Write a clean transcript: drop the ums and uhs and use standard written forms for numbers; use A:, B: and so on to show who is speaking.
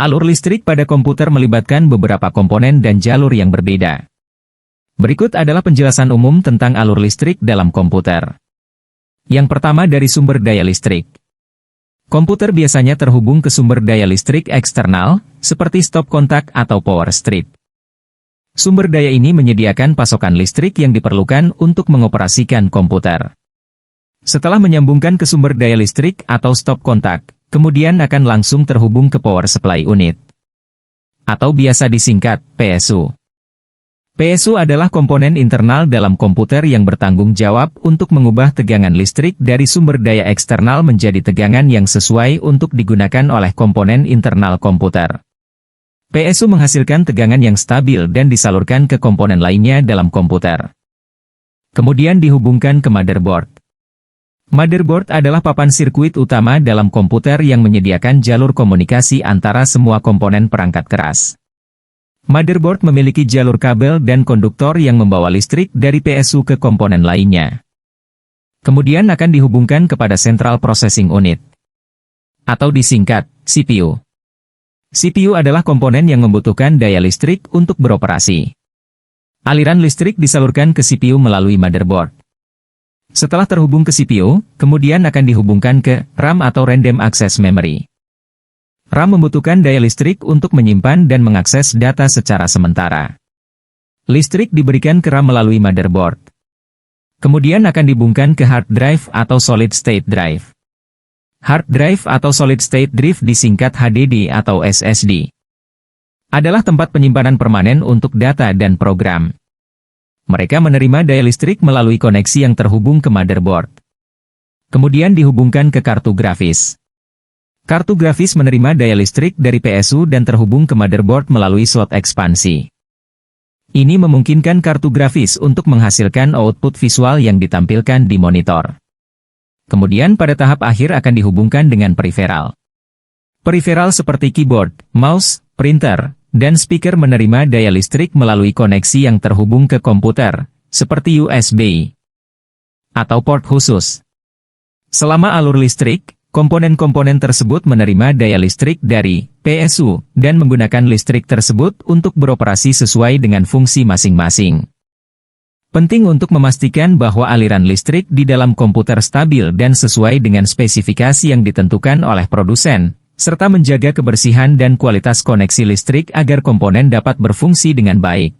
A: Alur listrik pada komputer melibatkan beberapa komponen dan jalur yang berbeda. Berikut adalah penjelasan umum tentang alur listrik dalam komputer. Yang pertama dari sumber daya listrik. Komputer biasanya terhubung ke sumber daya listrik eksternal, seperti stop kontak atau power strip. Sumber daya ini menyediakan pasokan listrik yang diperlukan untuk mengoperasikan komputer. Setelah menyambungkan ke sumber daya listrik atau stop kontak, kemudian akan langsung terhubung ke power supply unit, atau biasa disingkat PSU. PSU adalah komponen internal dalam komputer yang bertanggung jawab untuk mengubah tegangan listrik dari sumber daya eksternal menjadi tegangan yang sesuai untuk digunakan oleh komponen internal komputer. PSU menghasilkan tegangan yang stabil dan disalurkan ke komponen lainnya dalam komputer. Kemudian dihubungkan ke motherboard. Motherboard adalah papan sirkuit utama dalam komputer yang menyediakan jalur komunikasi antara semua komponen perangkat keras. Motherboard memiliki jalur kabel dan konduktor yang membawa listrik dari PSU ke komponen lainnya. Kemudian akan dihubungkan kepada Central Processing Unit, atau disingkat CPU. CPU adalah komponen yang membutuhkan daya listrik untuk beroperasi. Aliran listrik disalurkan ke CPU melalui motherboard. Setelah terhubung ke CPU, kemudian akan dihubungkan ke RAM atau Random Access Memory. RAM membutuhkan daya listrik untuk menyimpan dan mengakses data secara sementara. Listrik diberikan ke RAM melalui motherboard. Kemudian akan dihubungkan ke hard drive atau solid state drive. Hard drive atau solid state drive disingkat HDD atau SSD. Adalah tempat penyimpanan permanen untuk data dan program. Mereka menerima daya listrik melalui koneksi yang terhubung ke motherboard. Kemudian dihubungkan ke kartu grafis. Kartu grafis menerima daya listrik dari PSU dan terhubung ke motherboard melalui slot ekspansi. Ini memungkinkan kartu grafis untuk menghasilkan output visual yang ditampilkan di monitor. Kemudian pada tahap akhir akan dihubungkan dengan periferal. Periferal seperti keyboard, mouse, printer, dan speaker menerima daya listrik melalui koneksi yang terhubung ke komputer, seperti USB atau port khusus. Selama alur listrik, komponen-komponen tersebut menerima daya listrik dari PSU dan menggunakan listrik tersebut untuk beroperasi sesuai dengan fungsi masing-masing. Penting untuk memastikan bahwa aliran listrik di dalam komputer stabil dan sesuai dengan spesifikasi yang ditentukan oleh produsen, serta menjaga kebersihan dan kualitas koneksi listrik agar komponen dapat berfungsi dengan baik.